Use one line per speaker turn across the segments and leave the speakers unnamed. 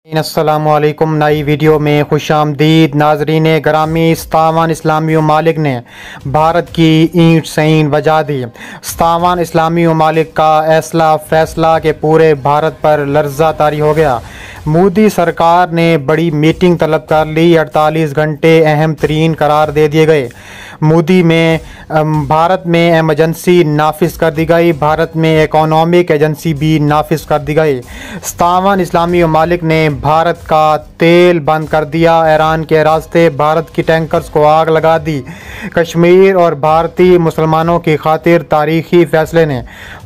अस्सलामुअलैकुम। नई वीडियो में खुशामदीद नाजरीन ग्रामी। 57 इस्लामी ममालिक ने भारत की ईंट सईन बजा दी। 57 इस्लामी ममालिक का ऐसा फैसला कि पूरे भारत पर लर्जा तारी हो गया। मोदी सरकार ने बड़ी मीटिंग तलब कर ली। 48 घंटे अहम तरीन करार दे दिए गए। मोदी में भारत में एमरजेंसी नाफिज कर दी गई। भारत में इकोनॉमिक एजेंसी भी नाफिज कर दी गई। 57 इस्लामी ममालिक ने भारत का तेल बंद कर दिया। ईरान के रास्ते भारत की टैंकर्स को आग लगा दी। कश्मीर और भारतीय मुसलमानों की खातिर तारीखी फैसले ने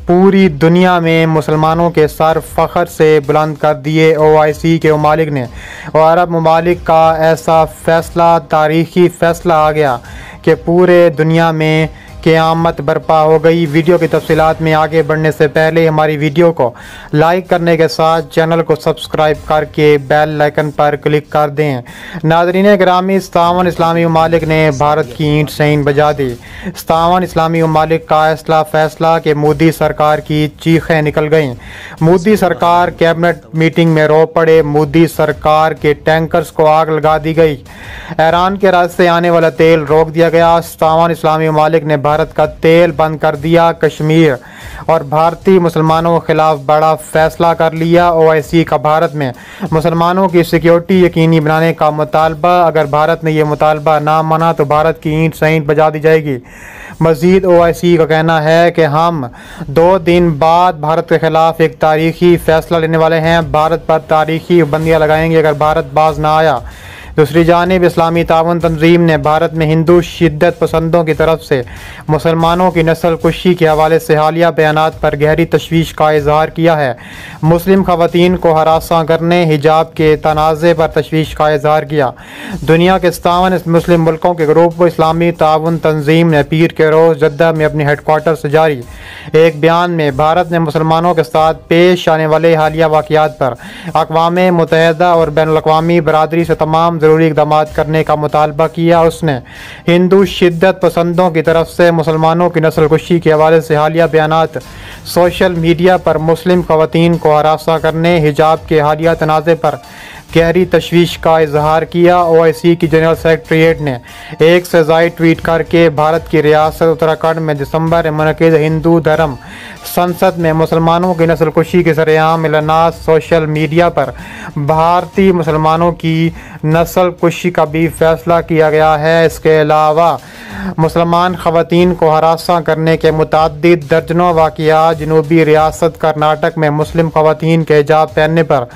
पूरी दुनिया में मुसलमानों के सर फ़ख्र से बुलंद कर दिए। OIC के ममालिक ने और अरब ममालिक का ऐसा फ़ैसला, तारीखी फ़ैसला आ गया कि पूरे दुनिया में क़यामत बर्पा हो गई। वीडियो की तफसीलात में आगे बढ़ने से पहले हमारी वीडियो को लाइक करने के साथ चैनल को सब्सक्राइब करके बेल आइकन पर क्लिक कर दें। नाज़रीन ग्रामी, 57 इस्लामी ममालिक ने भारत की ईंट सईन बजा दी। 57 इस्लामी ममालिक का ऐसा फैसला कि मोदी सरकार की चीखें निकल गईं। मोदी सरकार कैबिनेट मीटिंग में रो पड़े। मोदी सरकार के टैंकर्स को आग लगा दी गई। ईरान के रास्ते आने वाला तेल रोक दिया गया। 57 इस्लामी ममालिक ने भारत का तेल बंद कर दिया। कश्मीर और भारतीय मुसलमानों के खिलाफ बड़ा फैसला कर लिया। OIC का भारत में मुसलमानों की सिक्योरिटी यकीनी बनाने का मुतालबा। अगर भारत ने यह मुतालबा ना माना तो भारत की ईंट सईन बजा दी जाएगी। मज़ीद OIC का कहना है कि हम 2 दिन बाद भारत के खिलाफ एक तारीखी फैसला लेने वाले हैं। भारत पर तारीखी पाबंदियां लगाएंगे अगर भारत बाज ना आया। दूसरी जानिब इस्लामी ताउन तंजीम ने भारत में हिंदू शिद्दत पसंदों की तरफ से मुसलमानों की नस्ल कुशी के हवाले से हालिया बयानात पर गहरी तशवीश का इजहार किया है। मुस्लिम खवातीन को हरासा करने, हिजाब के तनाज़े पर तशवीश का इजहार किया। दुनिया के 57 मुस्लिम मुल्कों के ग्रुप इस्लामी ताउन तंजीम ने पीर के रोज़ जद्दा में अपने हेडक्वार्टर से जारी एक बयान में भारत ने मुसलमानों के साथ पेश आने वाले हालिया वाक़यात पर अक़वाम मुत्तहिदा और बैनुल-अक़वामी बरादरी से तमाम ज़रूरी इक़दाम करने का मुतालबा किया। उसने हिंदू शिद्दत पसंदों की तरफ से मुसलमानों की नस्ल कुशी के हवाले से हालिया बयानात, सोशल मीडिया पर मुस्लिम ख़वातीन को हरासा करने, हिजाब के हालिया तनाज़े पर गहरी तशवीश का इजहार किया। OIC की जनरल सेक्रेटरीट ने एक से ज़ायद ट्वीट करके भारत की रियासत उत्तराखंड में दिसंबर में मुनक़िद हिंदू धर्म संसद में मुसलमानों की नस्ल कुशी के सरेआम एलानात सोशल मीडिया पर भारतीय मुसलमानों की नस्ल कुशी का भी फैसला किया गया है। इसके अलावा मुसलमान ख़वातीन को हरासा करने के मुतअद्दिद दर्जनों वाक़यात जनूबी रियासत कर्नाटक में मुस्लिम ख़वातीन के हिजाब पहनने पर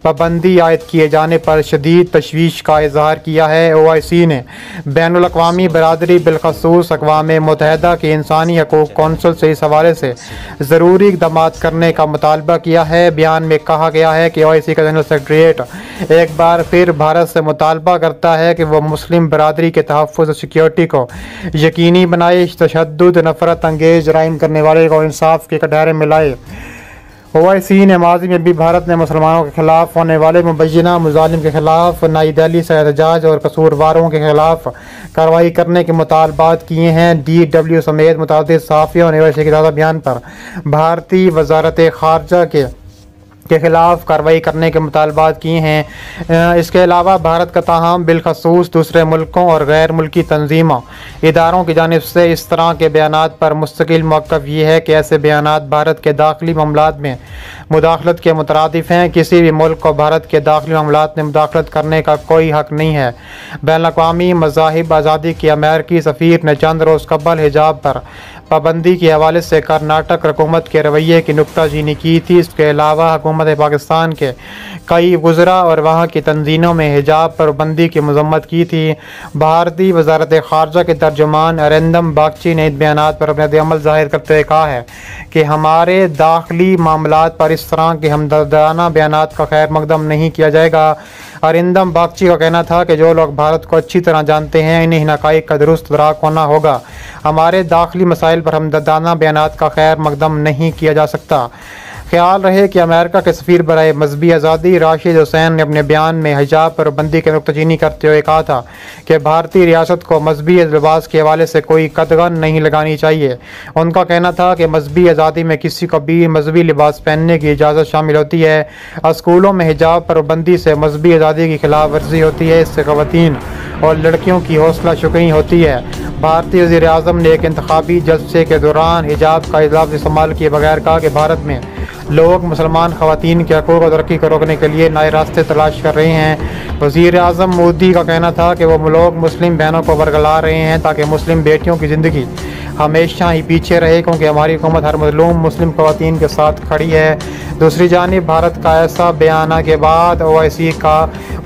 पाबंदी आयद किए जाने पर शदीद तशवीश का इजहार किया है। OIC ने बैनुल-अक़वामी बरादरी बिलख़ुसूस अक़वाम मुत्तहिदा की इंसानी हकूक़ कौंसिल से इस हवाले से ज़रूरी इक़दाम करने का मुतालबा किया है। बयान में कहा गया है कि OIC का जनरल सेक्रेटरीट एक बार फिर भारत से मुतालबा करता है कि वह मुस्लिम बरादरी के तहफ़्फ़ुज़ और सिक्योरिटी को यकीनी बनाए, तशद्दुद, नफ़रत अंगेज़ जराइम करने वाले को इंसाफ के कटहरे में लाए। OIC ने माजी में भी भारत ने मुसलमानों के खिलाफ होने वाले मुबैना मुजालिम के खिलाफ नई दिल्ली से एहतजाज और कसूरवारों के खिलाफ कार्रवाई करने के मुतालबात किए हैं। DW समेत मुतअद्दिद सहाफ़ियों ने OIC के ताज़ा बयान पर भारतीय वज़ारत ख़ारजा के खिलाफ कार्रवाई करने के मुतालबात किए हैं। इसके अलावा भारत का ताहम बिलखसूस दूसरे मुल्कों और गैर मुल्की तंजीमों इदारों की जानिब से इस तरह के बयानात पर मुस्तकिल मौक़िफ़ ये है कि ऐसे बयानात भारत के दाखिली मामलात में मुदाखलत के मुतरादिफ हैं। किसी भी मुल्क को भारत के दाखिली मामलात में मुदाखलत करने का कोई हक़ नहीं है। बैनुल-अक़वामी मज़ाहिब आज़ादी के अमेरिकी सफ़ीर ने चंद रोज़ कबल हिजाब पर पाबंदी के हवाले से कर्नाटक हुकूमत के रवैये की नुक्ताचीनी की थी। इसके अलावा हुकूमत पाकिस्तान के कई वज़रा और वहाँ की तंजीमों में हिजाब पर पाबंदी की मज़म्मत की थी। भारतीय वज़ारत ख़ारजा के तर्जुमान अरिंदम बागची ने इन बयानात पर अपने अमल ज़ाहिर करते हुए कहा है कि हमारे दाखिली मामलात पर इस तरह के हमदर्दाना बयानात का खैर मकदम नहीं किया जाएगा। अरिंदम बागची का कहना था कि जो लोग भारत को अच्छी तरह जानते हैं इन्हें हक़ाइक़ का दुरुस्त इदराक होना होगा। हमारे दाखिली मसाइल पर हमदर्दाना बयानात का खैर मकदम नहीं किया जा सकता। ख्याल रहे कि अमेरिका के सफ़ीर बराए मजहबी आज़ादी राशिद हुसैन ने अपने बयान में हिजाब पर पाबंदी की नुक्ताचीनी करते हुए कहा था कि भारतीय रियासत को मजहबी लिबास के हवाले से कोई कदगन नहीं लगानी चाहिए। उनका कहना था कि मजहबी आज़ादी में किसी को भी मजहबी लिबास पहनने की इजाज़त शामिल होती है। स्कूलों में हिजाब पर पाबंदी से मजहबी आज़ादी की खिलाफ वर्जी होती है। इससे ख़वातीन और लड़कियों की हौसला शुकनी होती है। भारतीय वज़ीर आज़म ने एक इंतखाबी जलसे के दौरान हिजाब का लफ्ज़ इस्तेमाल किए बगैर कहा कि भारत में लोग मुसलमान ख़वातीन के हकूक़ और तरक्की को रोकने के लिए नए रास्ते तलाश कर रहे हैं। वज़ीर आज़म मोदी का कहना था कि वो लोग मुस्लिम बहनों को बरगला रहे हैं ताकि मुस्लिम बेटियों की ज़िंदगी हमेशा ही पीछे रहे, क्योंकि हमारी हुकूमत हर मज़लूम मुस्लिम ख़वातीन के साथ खड़ी है। दूसरी जानिब भारत का ऐसा बयान के बाद OIC का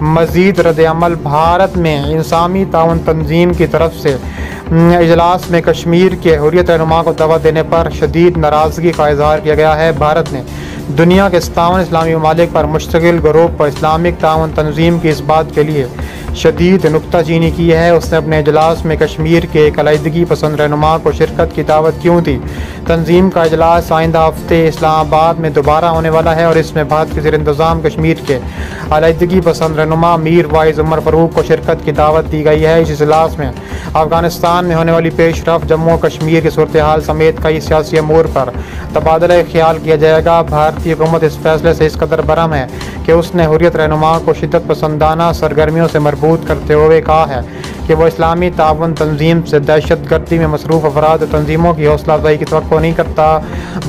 मज़ीद रद्द-ए-अमल भारत में इंसानी ताउन तंजीम की तरफ से इजलास में कश्मीर के हुर्रियत रहनुमा को दावत देने पर शदीद नाराज़गी का इजहार किया गया है। भारत ने दुनिया के 57 इस्लामी ममालिक पर मुश्तगिल ग्रुप पर इस्लामिक ताउन तंजीम की इस बात के लिए शदीद नुक्ताचीनी की है। उसने अपने इजलास में कश्मीर के एक अलीदगी पसंद रहनुमा को शिरकत की दावत क्यों दी। तंजीम का इजलास आइंदा हफ्ते इस्लामाबाद में दोबारा होने वाला है और इसमें भारत के ज़ेर इंतज़ाम कश्मीर के अलीदगी पसंद रहनुमा मीर वाइज उमर फ़ारूक को शिरकत की दावत दी गई है। इस इजलास में अफगानिस्तान में होने वाली पेशरफ, जम्मू कश्मीर की सूरत हाल समेत कई सियासी अमूर पर तबादला ख्याल किया जाएगा। भारतीय हुकूमत इस फैसले से इस कदर बरहम है कि उसने हुर्रियत रहनुमा को शिद्दत पसंदाना सरगर्मियों से मरबूत करते हुए कहा है कि वह इस्लामी ताउन तंजीम से दहशत गर्दी में मसरूफ़ अफराद तंजीमों की हौसला अफजाई की तवक्को नहीं करता।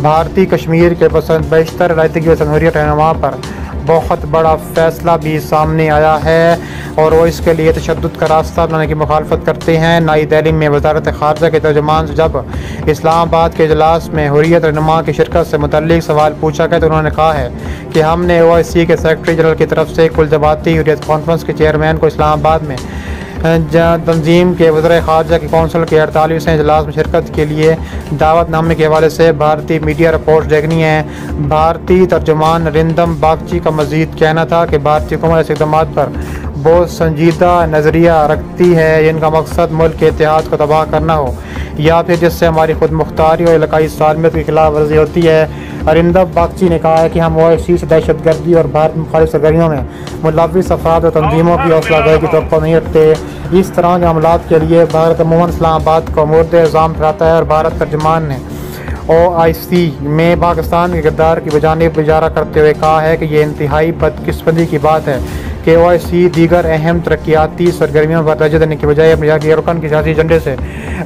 भारतीय कश्मीर के पसंद बेशतर अलीदगी पसंद हुर्रियत रहनुमा पर बहुत बड़ा फैसला भी सामने आया है और वो इसके लिए तशद्दुद का रास्ता अपनाने की मुखालफत करते हैं। नई दिल्ली में वज़ारत ख़ारजा के तर्जुमान से जब इस्लामाबाद के इजलास में हुर्रियत रहनुमा की शिरकत से मुतल्लिक सवाल पूछा गया तो उन्होंने कहा है कि हमने OIC के सेक्रेटरी जनरल की तरफ से कुल जमाती हुर्रियत कॉन्फ्रेंस के चेयरमैन को इस्लामाबाद में तंजीम के वज़ीर ख़ारजा की कौंसिल के 48वें इजलास में शिरकत के लिए दावतनामे के हवाले से भारतीय मीडिया रिपोर्ट देखनी है। भारतीय तर्जुमान नरिंदम बागची का मज़ीद कहना था कि भारतीय हुकूमत ऐसे इक़दाम पर बहुत संजीदा नज़रिया रखती है जिनका मकसद मुल्क के इत्तेहाद को तबाह करना हो या फिर जिससे हमारी खुद मुख्तारी और इलाकाई सालमियत की खिलाफ वर्जी होती है। अरिंदम बागची ने कहा है कि हम OIC से दहशत गर्दी और भारत मुखालिफ सरगर्मियों में मुलव्विस अफराद और तंजीमों की हौसला अफजाई की तवक्को नहीं रखते। इस तरह के मामलात के लिए भारत अमूमन इस्लामाबाद को मुर्द इल्ज़ाम ठहराता है और भारत तर्जुमान ने OIC में पाकिस्तान के किरदार की बजानिब इजारा करते हुए कहा है कि यह इंतहाई बदकिस्मती की बात है कि OIC दीगर अहम तरक्याती सरगर्मियों पर तवज्जो देने की बजाय अपने रुकन की सियासी एजेंडे से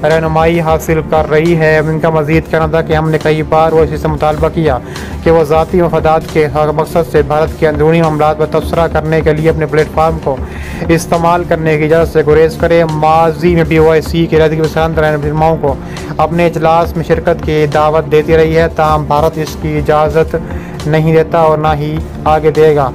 रहनुमाई हासिल कर रही है। उनका मज़ीद कहना था कि हमने कई बार OIC से मुतालबा किया कि वह ज़ाती मफादात के मकसद से भारत के अंदरूनी मामलात पर तबसरा करने के लिए अपने प्लेटफार्म को इस्तेमाल करने की इजाज़त से गुरेज करे। माजी में भी OIC के अलीदगी पसंद रहनुमाओं को अपने इजलास में शिरकत की दावत देती रही है, ताहम भारत इसकी इजाज़त नहीं देता और ना ही आगे देगा।